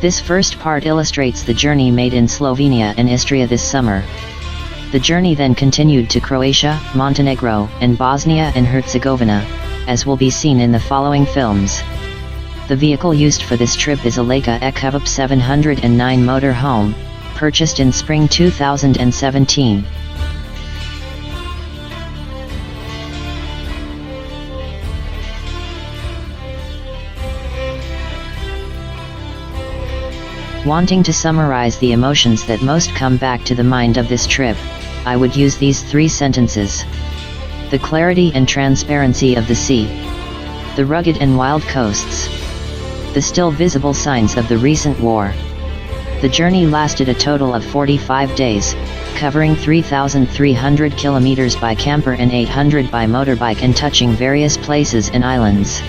This first part illustrates the journey made in Slovenia and Istria this summer. The journey then continued to Croatia, Montenegro, and Bosnia and Herzegovina, as will be seen in the following films. The vehicle used for this trip is a Leica EcoUp 709 motor home, purchased in spring 2017. Wanting to summarize the emotions that most come back to the mind of this trip, I would use these 3 sentences. The clarity and transparency of the sea. The rugged and wild coasts. The still visible signs of the recent war. The journey lasted a total of 45 days, covering 3,300 kilometers by camper and 800 by motorbike and touching various places and islands.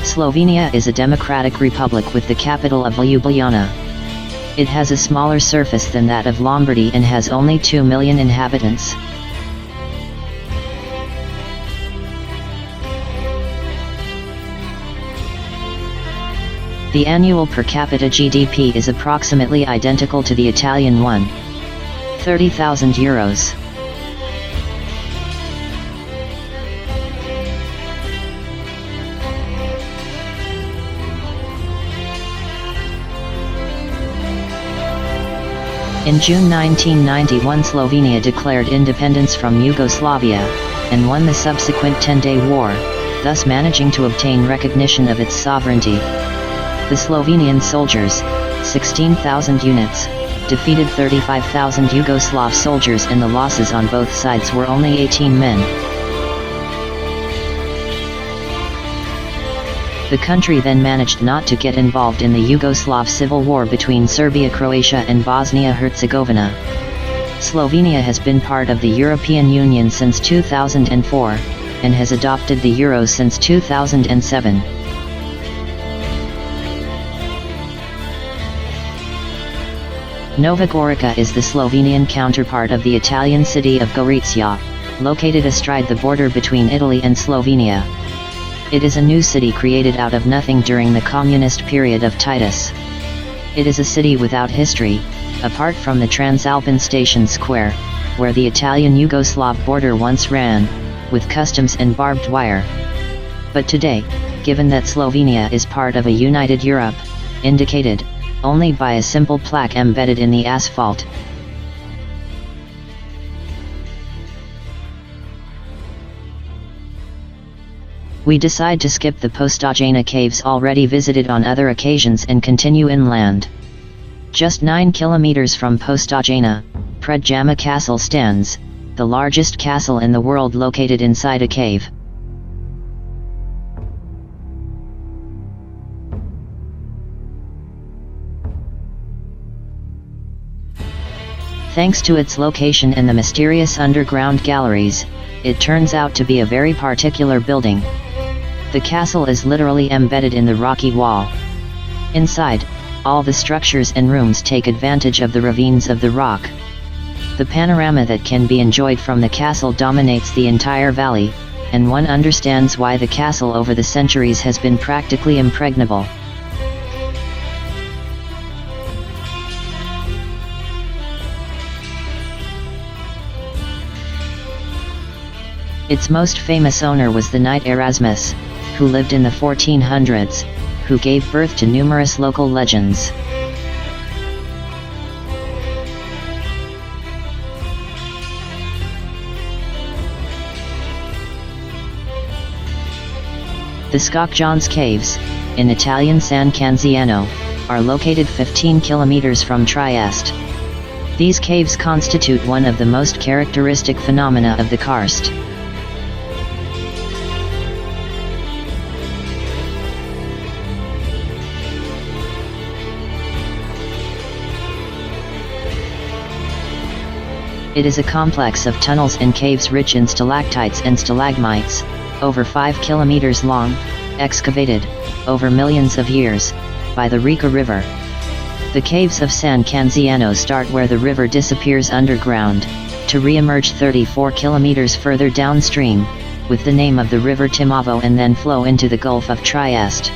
Slovenia is a democratic republic with the capital of Ljubljana. It has a smaller surface than that of Lombardy and has only 2 million inhabitants. The annual per capita GDP is approximately identical to the Italian one. €30,000. In June 1991, Slovenia declared independence from Yugoslavia, and won the subsequent 10-day war, thus managing to obtain recognition of its sovereignty. The Slovenian soldiers, 16,000 units, defeated 35,000 Yugoslav soldiers, and the losses on both sides were only 18 men. The country then managed not to get involved in the Yugoslav civil war between Serbia, Croatia and Bosnia-Herzegovina. Slovenia has been part of the European Union since 2004, and has adopted the euro since 2007. Nova Gorica is the Slovenian counterpart of the Italian city of Gorizia, located astride the border between Italy and Slovenia. It is a new city created out of nothing during the communist period of Titus. It is a city without history, apart from the Transalpine Station Square, where the Italian-Yugoslav border once ran, with customs and barbed wire. But today, given that Slovenia is part of a united Europe, indicated only by a simple plaque embedded in the asphalt. We decide to skip the Postojna caves already visited on other occasions and continue inland. Just 9 kilometers from Postojna, Predjama Castle stands, the largest castle in the world located inside a cave. Thanks to its location and the mysterious underground galleries, it turns out to be a very particular building. The castle is literally embedded in the rocky wall. Inside, all the structures and rooms take advantage of the ravines of the rock. The panorama that can be enjoyed from the castle dominates the entire valley, and one understands why the castle over the centuries has been practically impregnable. Its most famous owner was the knight Erasmus, who lived in the 1400s, who gave birth to numerous local legends. The Skokjans Caves, in Italian San Canziano, are located 15 kilometers from Trieste. These caves constitute one of the most characteristic phenomena of the karst. It is a complex of tunnels and caves rich in stalactites and stalagmites, over 5 kilometers long, excavated, over millions of years, by the Rica River. The caves of San Canziano start where the river disappears underground, to re-emerge 34 kilometers further downstream, with the name of the river Timavo, and then flow into the Gulf of Trieste.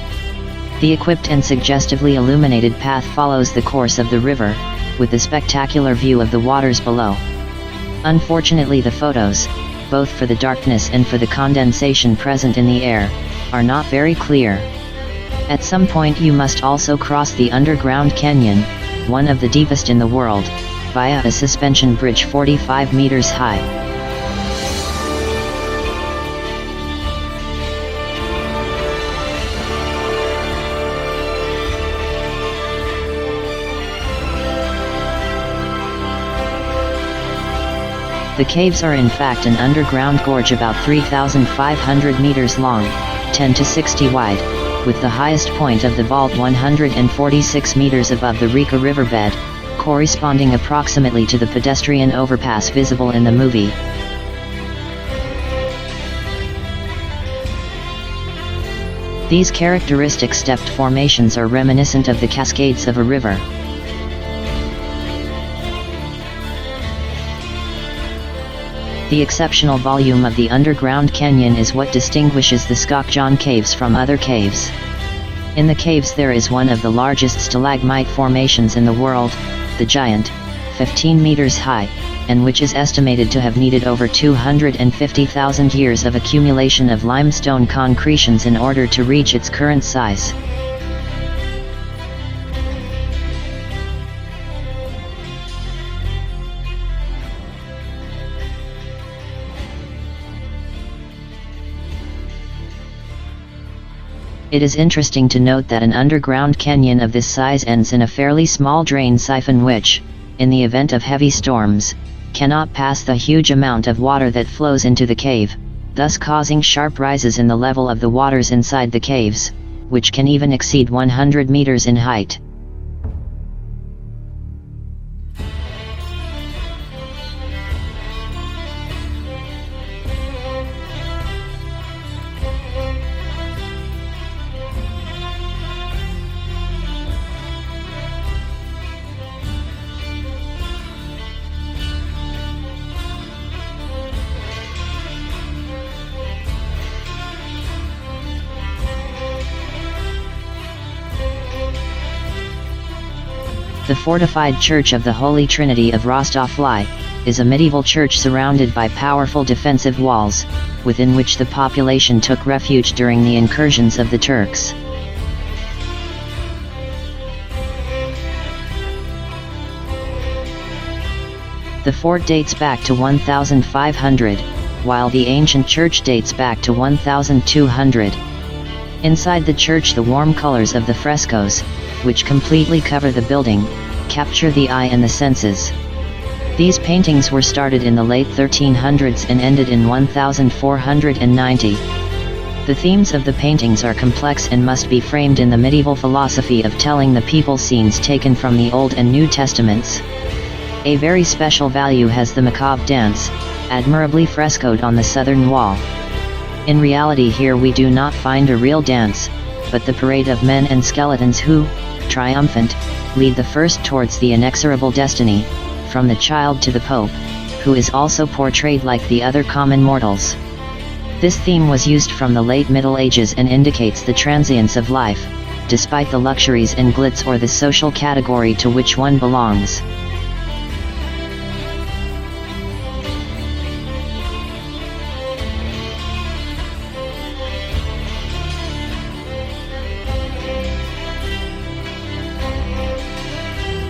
The equipped and suggestively illuminated path follows the course of the river, with the spectacular view of the waters below. Unfortunately, the photos, both for the darkness and for the condensation present in the air, are not very clear. At some point you must also cross the underground canyon, one of the deepest in the world, via a suspension bridge 45 meters high. The caves are in fact an underground gorge about 3,500 meters long, 10 to 60 wide, with the highest point of the vault 146 meters above the Rica riverbed, corresponding approximately to the pedestrian overpass visible in the movie. These characteristic stepped formations are reminiscent of the cascades of a river. The exceptional volume of the underground canyon is what distinguishes the Skokjan caves from other caves. In the caves there is one of the largest stalagmite formations in the world, the Giant, 15 meters high, and which is estimated to have needed over 250,000 years of accumulation of limestone concretions in order to reach its current size. It is interesting to note that an underground canyon of this size ends in a fairly small drain siphon which, in the event of heavy storms, cannot pass the huge amount of water that flows into the cave, thus causing sharp rises in the level of the waters inside the caves, which can even exceed 100 meters in height. The fortified Church of the Holy Trinity of Rostov-Ly is a medieval church surrounded by powerful defensive walls, within which the population took refuge during the incursions of the Turks. The fort dates back to 1500, while the ancient church dates back to 1200. Inside the church, the warm colors of the frescoes, which completely cover the building, capture the eye and the senses. These paintings were started in the late 1300s and ended in 1490. The themes of the paintings are complex and must be framed in the medieval philosophy of telling the people scenes taken from the Old and New Testaments. A very special value has the macabre dance, admirably frescoed on the southern wall. In reality, here we do not find a real dance, but the parade of men and skeletons who, triumphant, lead the first towards the inexorable destiny, from the child to the Pope, who is also portrayed like the other common mortals. This theme was used from the late Middle Ages and indicates the transience of life, despite the luxuries and glitz or the social category to which one belongs.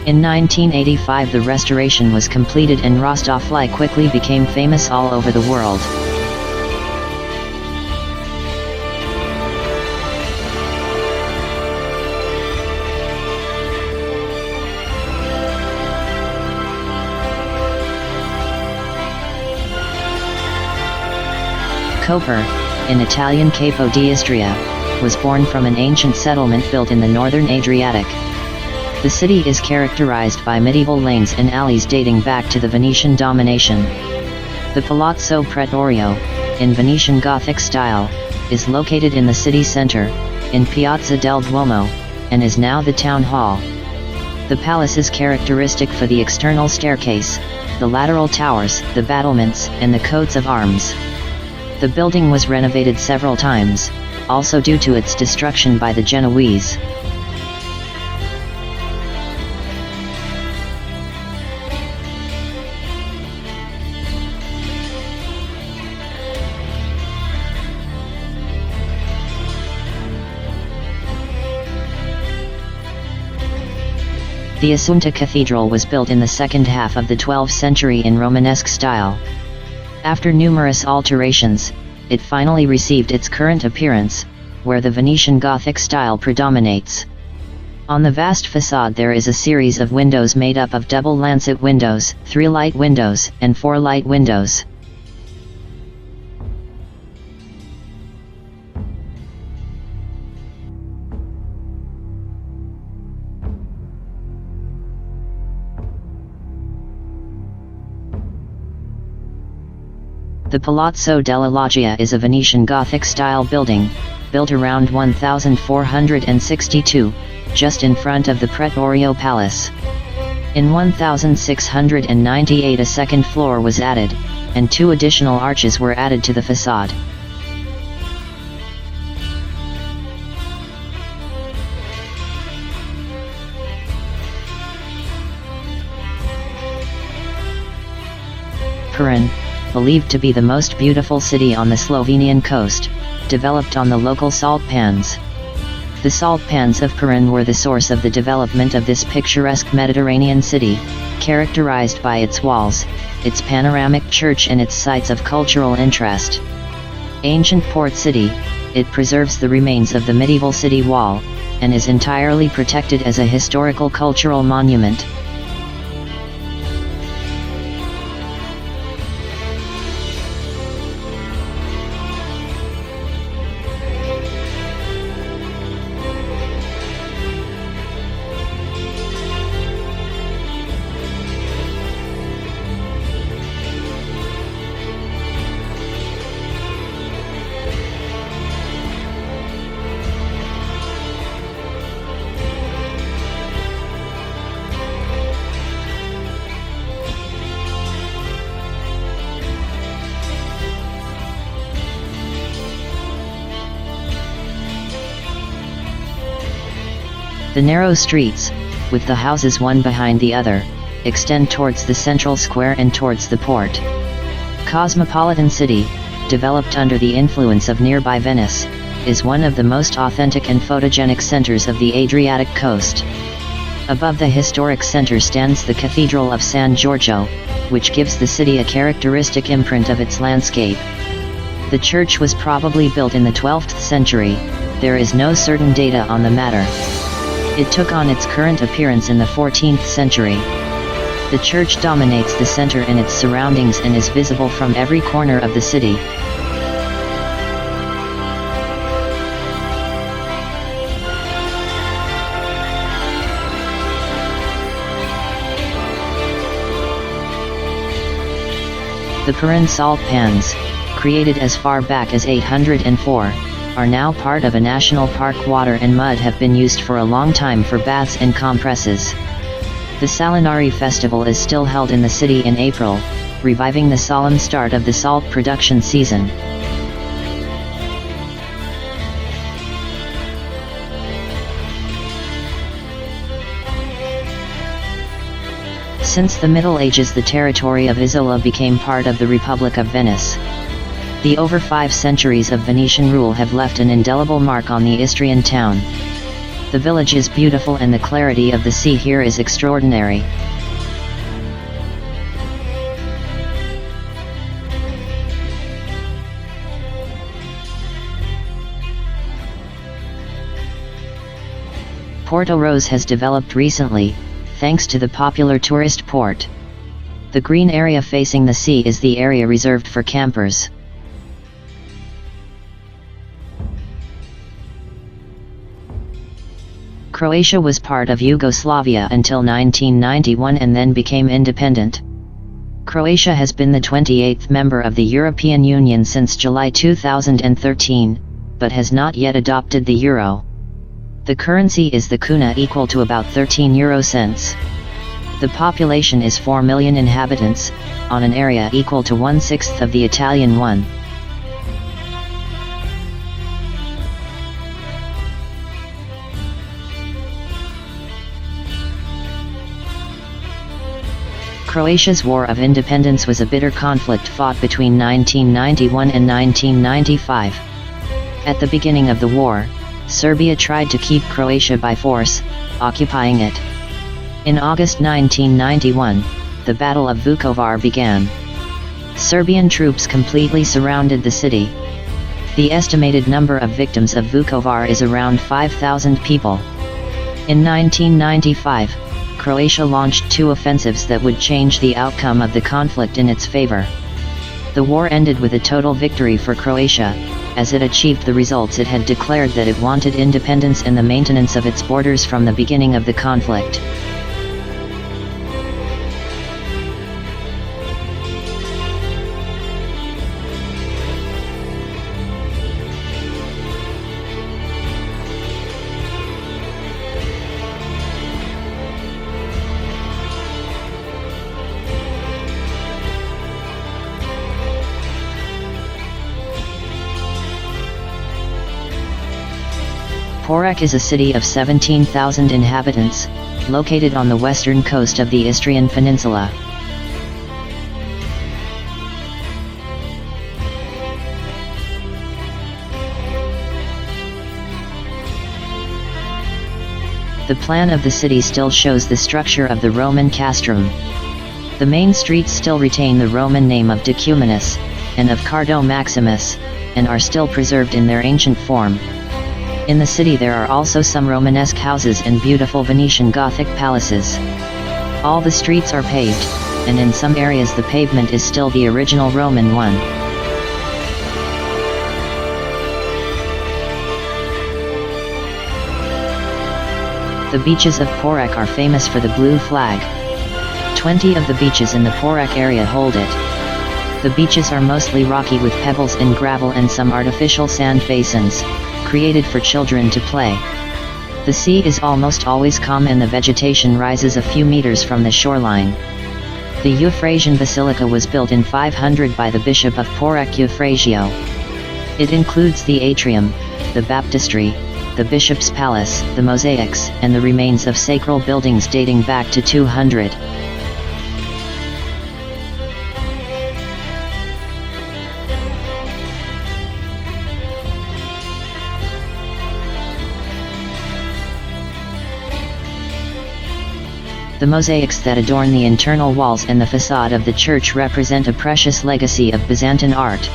In 1985 the restoration was completed and Rostov-Ly quickly became famous all over the world. Koper, in Italian Capo d'Istria, was born from an ancient settlement built in the northern Adriatic. The city is characterized by medieval lanes and alleys dating back to the Venetian domination. The Palazzo Pretorio, in Venetian Gothic style, is located in the city center, in Piazza del Duomo, and is now the town hall. The palace is characteristic for the external staircase, the lateral towers, the battlements, and the coats of arms. The building was renovated several times, also due to its destruction by the Genoese. The Assunta Cathedral was built in the second half of the 12th century in Romanesque style. After numerous alterations, it finally received its current appearance, where the Venetian Gothic style predominates. On the vast facade there is a series of windows made up of double lancet windows, 3 light windows, and 4 light windows. The Palazzo della Loggia is a Venetian Gothic-style building, built around 1462, just in front of the Pretorio Palace. In 1698 a second floor was added, and 2 additional arches were added to the facade. Piran, believed to be the most beautiful city on the Slovenian coast, developed on the local salt pans. The salt pans of Piran were the source of the development of this picturesque Mediterranean city, characterized by its walls, its panoramic church and its sites of cultural interest. Ancient port city, it preserves the remains of the medieval city wall, and is entirely protected as a historical cultural monument. The narrow streets, with the houses one behind the other, extend towards the central square and towards the port. Cosmopolitan city, developed under the influence of nearby Venice, is one of the most authentic and photogenic centers of the Adriatic coast. Above the historic center stands the Cathedral of San Giorgio, which gives the city a characteristic imprint of its landscape. The church was probably built in the 12th century, there is no certain data on the matter. It took on its current appearance in the 14th century. The church dominates the center and its surroundings and is visible from every corner of the city. The Piran salt pans, created as far back as 804, are now part of a national park. Water and mud have been used for a long time for baths and compresses. The Salinari festival is still held in the city in April, reviving the solemn start of the salt production season. Since the Middle Ages the territory of Isola became part of the Republic of Venice. The over 5 centuries of Venetian rule have left an indelible mark on the Istrian town. The village is beautiful and the clarity of the sea here is extraordinary. Porto Rose has developed recently, thanks to the popular tourist port. The green area facing the sea is the area reserved for campers. Croatia was part of Yugoslavia until 1991 and then became independent. Croatia has been the 28th member of the European Union since July 2013, but has not yet adopted the euro. The currency is the kuna, equal to about 13 euro cents. The population is 4 million inhabitants, on an area equal to 1/6 of the Italian one. Croatia's War of Independence was a bitter conflict fought between 1991 and 1995. At the beginning of the war, Serbia tried to keep Croatia by force, occupying it. In August 1991, the Battle of Vukovar began. Serbian troops completely surrounded the city. The estimated number of victims of Vukovar is around 5,000 people. In 1995, Croatia launched 2 offensives that would change the outcome of the conflict in its favor. The war ended with a total victory for Croatia, as it achieved the results it had declared that it wanted: independence and the maintenance of its borders from the beginning of the conflict. Poreč is a city of 17,000 inhabitants, located on the western coast of the Istrian Peninsula. The plan of the city still shows the structure of the Roman castrum. The main streets still retain the Roman name of Decumanus, and of Cardo Maximus, and are still preserved in their ancient form. In the city there are also some Romanesque houses and beautiful Venetian Gothic palaces. All the streets are paved, and in some areas the pavement is still the original Roman one. The beaches of Poreč are famous for the blue flag. 20 of the beaches in the Poreč area hold it. The beaches are mostly rocky with pebbles and gravel and some artificial sand basins, created for children to play. The sea is almost always calm and the vegetation rises a few meters from the shoreline. The Euphrasian Basilica was built in 500 by the Bishop of Poreč Euphrasio. It includes the atrium, the baptistry, the bishop's palace, the mosaics, and the remains of sacral buildings dating back to 200. The mosaics that adorn the internal walls and the facade of the church represent a precious legacy of Byzantine art.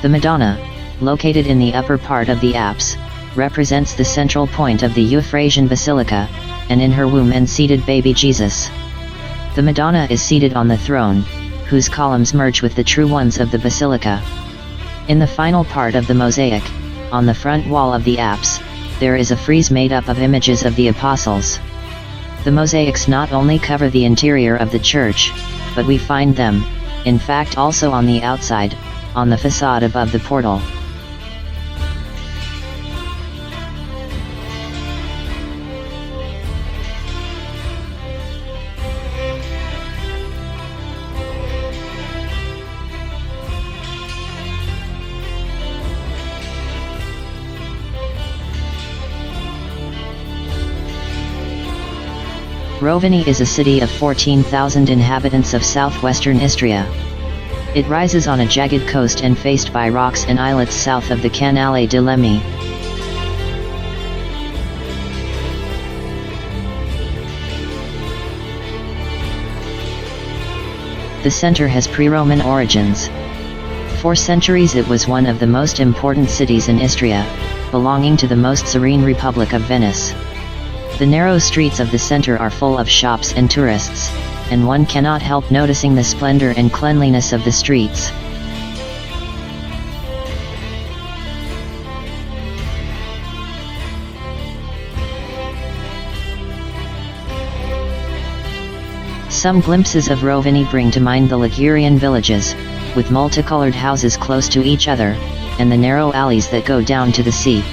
The Madonna, located in the upper part of the apse, represents the central point of the Euphrasian Basilica, and in her womb and seated baby Jesus. The Madonna is seated on the throne, whose columns merge with the true ones of the basilica. In the final part of the mosaic, on the front wall of the apse, there is a frieze made up of images of the apostles. The mosaics not only cover the interior of the church, but we find them, in fact, also on the outside, on the facade above the portal. Rovaniemi is a city of 14,000 inhabitants of southwestern Istria. It rises on a jagged coast and faced by rocks and islets south of the Canale di Lemi. The center has pre-Roman origins. For centuries it was one of the most important cities in Istria, belonging to the most serene Republic of Venice. The narrow streets of the center are full of shops and tourists, and one cannot help noticing the splendor and cleanliness of the streets. Some glimpses of Rovini bring to mind the Ligurian villages, with multicolored houses close to each other, and the narrow alleys that go down to the sea.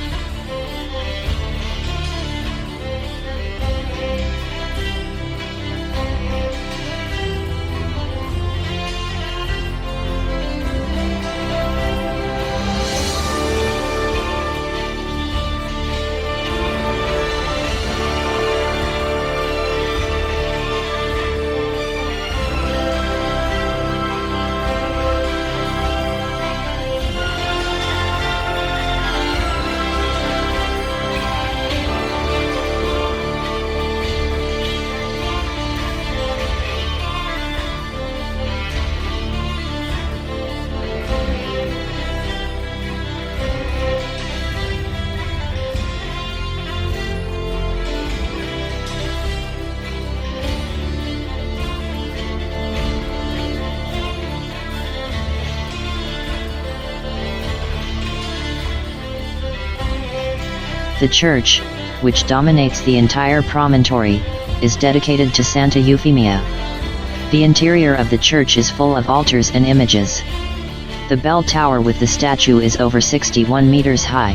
The church, which dominates the entire promontory, is dedicated to Santa Euphemia. The interior of the church is full of altars and images. The bell tower with the statue is over 61 meters high.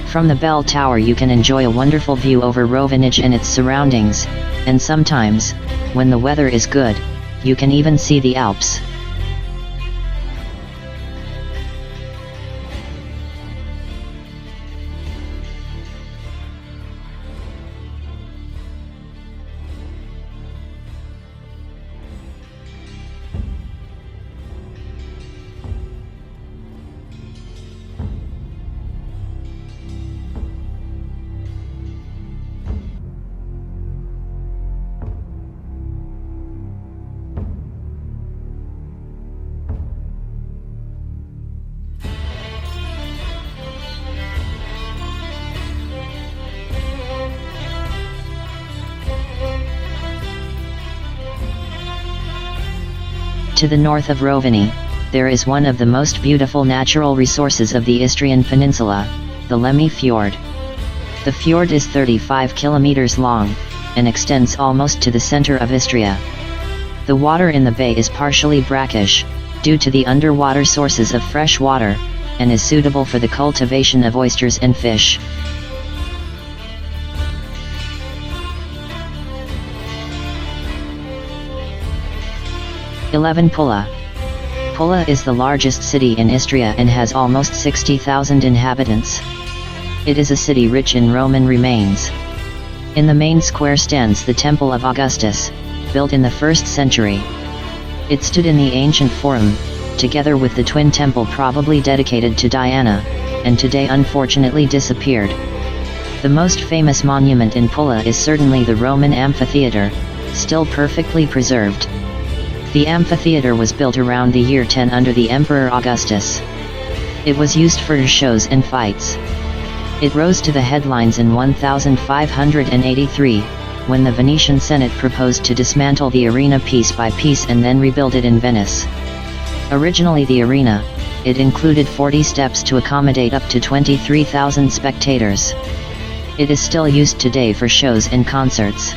From the bell tower you can enjoy a wonderful view over Rovinj and its surroundings, and sometimes, when the weather is good, you can even see the Alps. To the north of Rovini, there is one of the most beautiful natural resources of the Istrian Peninsula, the Lemmi Fjord. The fjord is 35 kilometers long, and extends almost to the center of Istria. The water in the bay is partially brackish, due to the underwater sources of fresh water, and is suitable for the cultivation of oysters and fish. Pula. Pula is the largest city in Istria and has almost 60,000 inhabitants. It is a city rich in Roman remains. In the main square stands the Temple of Augustus, built in the 1st century. It stood in the ancient Forum, together with the twin temple probably dedicated to Diana, and today unfortunately disappeared. The most famous monument in Pula is certainly the Roman amphitheater, still perfectly preserved. The amphitheater was built around the year 10 under the Emperor Augustus. It was used for shows and fights. It rose to the headlines in 1583, when the Venetian Senate proposed to dismantle the arena piece by piece and then rebuild it in Venice. Originally the arena, it included 40 steps to accommodate up to 23,000 spectators. It is still used today for shows and concerts.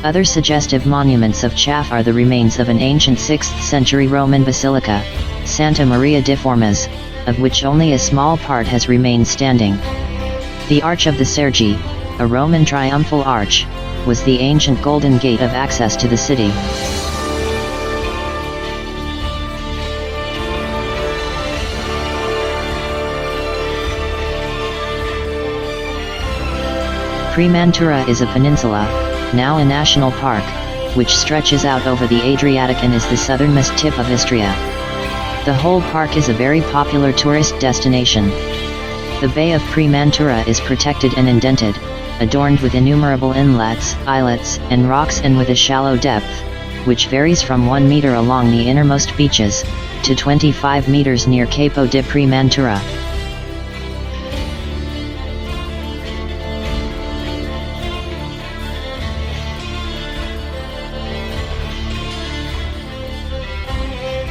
Other suggestive monuments of Chaff are the remains of an ancient 6th century Roman basilica, Santa Maria di Formes, of which only a small part has remained standing. The Arch of the Sergi, a Roman triumphal arch, was the ancient golden gate of access to the city. Premantura is a peninsula, now a national park, which stretches out over the Adriatic and is the southernmost tip of Istria. The whole park is a very popular tourist destination. The Bay of Premantura is protected and indented, adorned with innumerable inlets, islets, and rocks, and with a shallow depth, which varies from 1 meter along the innermost beaches, to 25 meters near Capo di Premantura.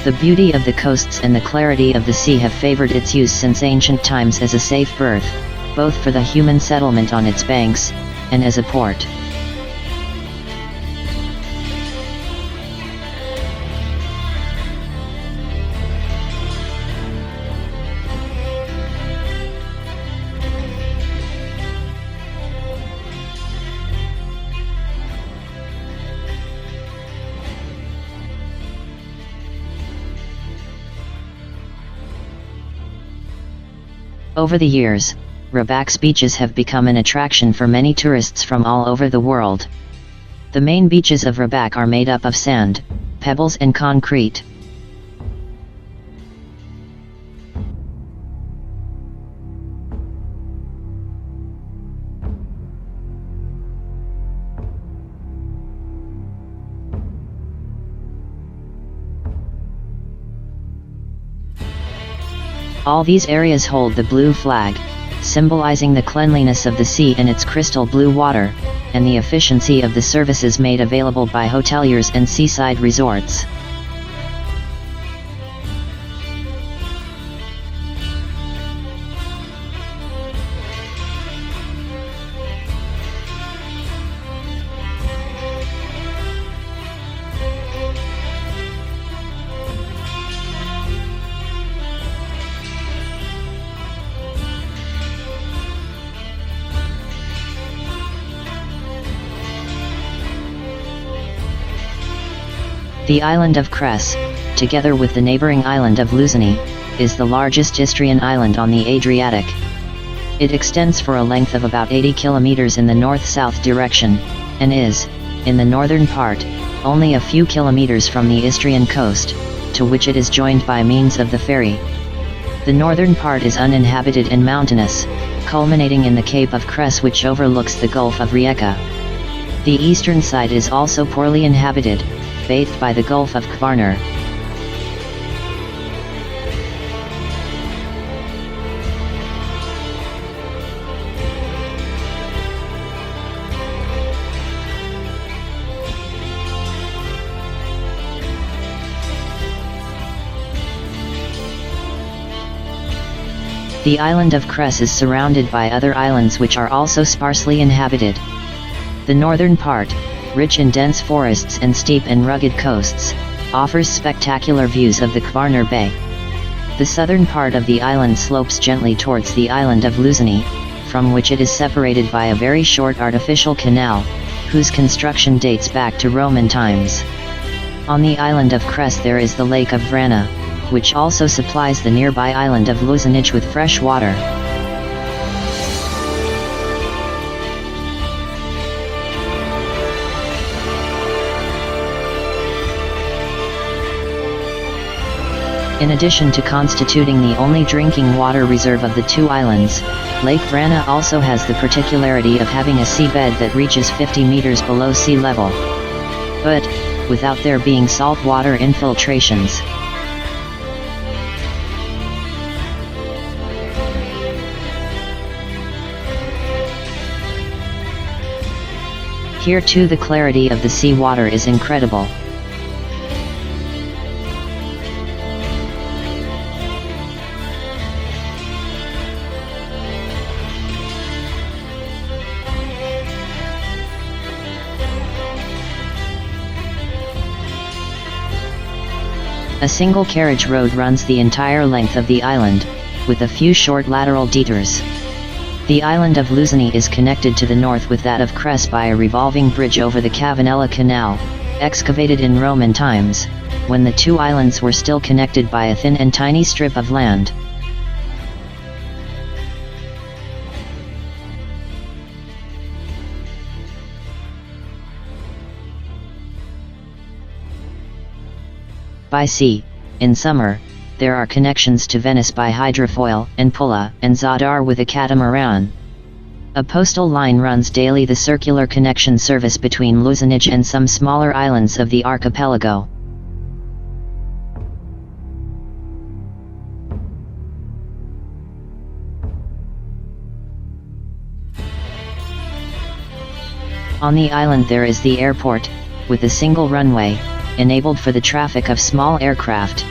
The beauty of the coasts and the clarity of the sea have favored its use since ancient times as a safe berth, both for the human settlement on its banks, and as a port. Over the years, Rabac's beaches have become an attraction for many tourists from all over the world. The main beaches of Rabac are made up of sand, pebbles and concrete. All these areas hold the blue flag, symbolizing the cleanliness of the sea and its crystal blue water, and the efficiency of the services made available by hoteliers and seaside resorts. The island of Cres, together with the neighboring island of Luzini, is the largest Istrian island on the Adriatic. It extends for a length of about 80 kilometers in the north-south direction, and is, in the northern part, only a few kilometers from the Istrian coast, to which it is joined by means of the ferry. The northern part is uninhabited and mountainous, culminating in the Cape of Cres, which overlooks the Gulf of Rijeka. The eastern side is also poorly inhabited, bathed by the Gulf of Kvarner. The island of Cres is surrounded by other islands which are also sparsely inhabited. The northern part, rich in dense forests and steep and rugged coasts, offers spectacular views of the Kvarner Bay. The southern part of the island slopes gently towards the island of Luzini, from which it is separated by a very short artificial canal, whose construction dates back to Roman times. On the island of Cres there is the Lake of Vrana, which also supplies the nearby island of Luzinic with fresh water. In addition to constituting the only drinking water reserve of the two islands, Lake Vrana also has the particularity of having a seabed that reaches 50 meters below sea level. But, without there being saltwater infiltrations. Here too the clarity of the sea water is incredible. A single carriage road runs the entire length of the island, with a few short lateral detours. The island of Luzini is connected to the north with that of Cres by a revolving bridge over the Cavanella Canal, excavated in Roman times, when the two islands were still connected by a thin and tiny strip of land. By sea, in summer, there are connections to Venice by hydrofoil, and Pula and Zadar with a catamaran. A postal line runs daily the circular connection service between Luzinic and some smaller islands of the archipelago. On the island there is the airport, with a single runway, enabled for the traffic of small aircraft.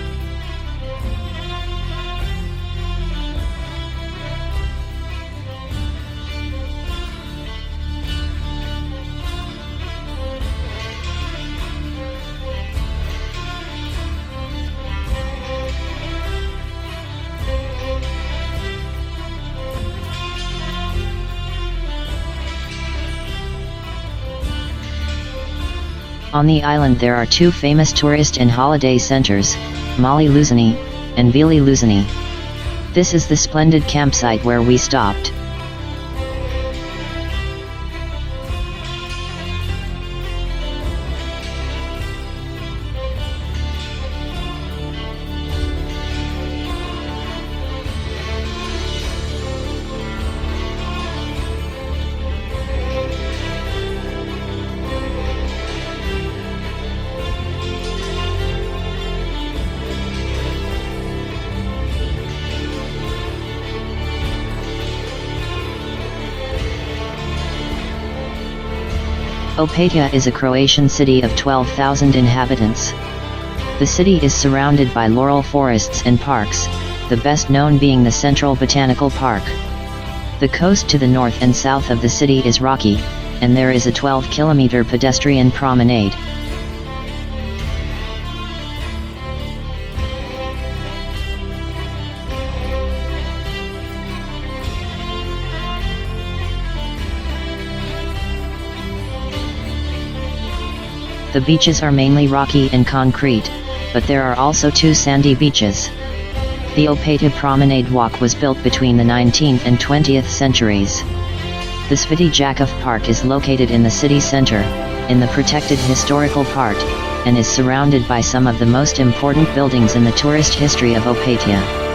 On the island there are two famous tourist and holiday centers, Mali Luzini and Vili Luzini. This is the splendid campsite where we stopped. Opatija is a Croatian city of 12,000 inhabitants. The city is surrounded by laurel forests and parks, the best known being the Central Botanical Park. The coast to the north and south of the city is rocky, and there is a 12-kilometer pedestrian promenade. The beaches are mainly rocky and concrete, but there are also two sandy beaches. The Opatija Promenade Walk was built between the 19th and 20th centuries. The Sveti Jakov Park is located in the city center, in the protected historical part, and is surrounded by some of the most important buildings in the tourist history of Opatija.